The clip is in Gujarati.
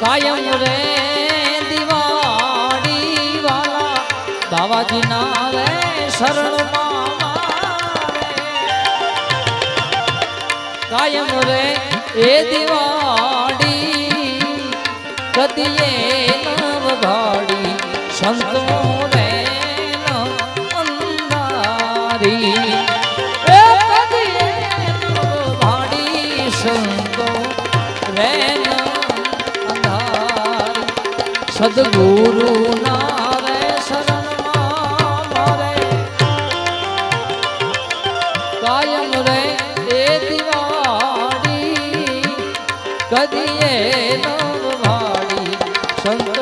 કાયમ રે દિવાળી વાલા બાવાજી ના રે શરણમાં કાયમ રે એ દિવાળી કદીએ નવ ભાડી સંતો રે અંધારી એ કદીએ નવ ભાડી સંતો રે સદગુરુ ના રે શરણમાં મારે કાયમ રે એ દિવાળી કદીએ નવ ભાડી સંત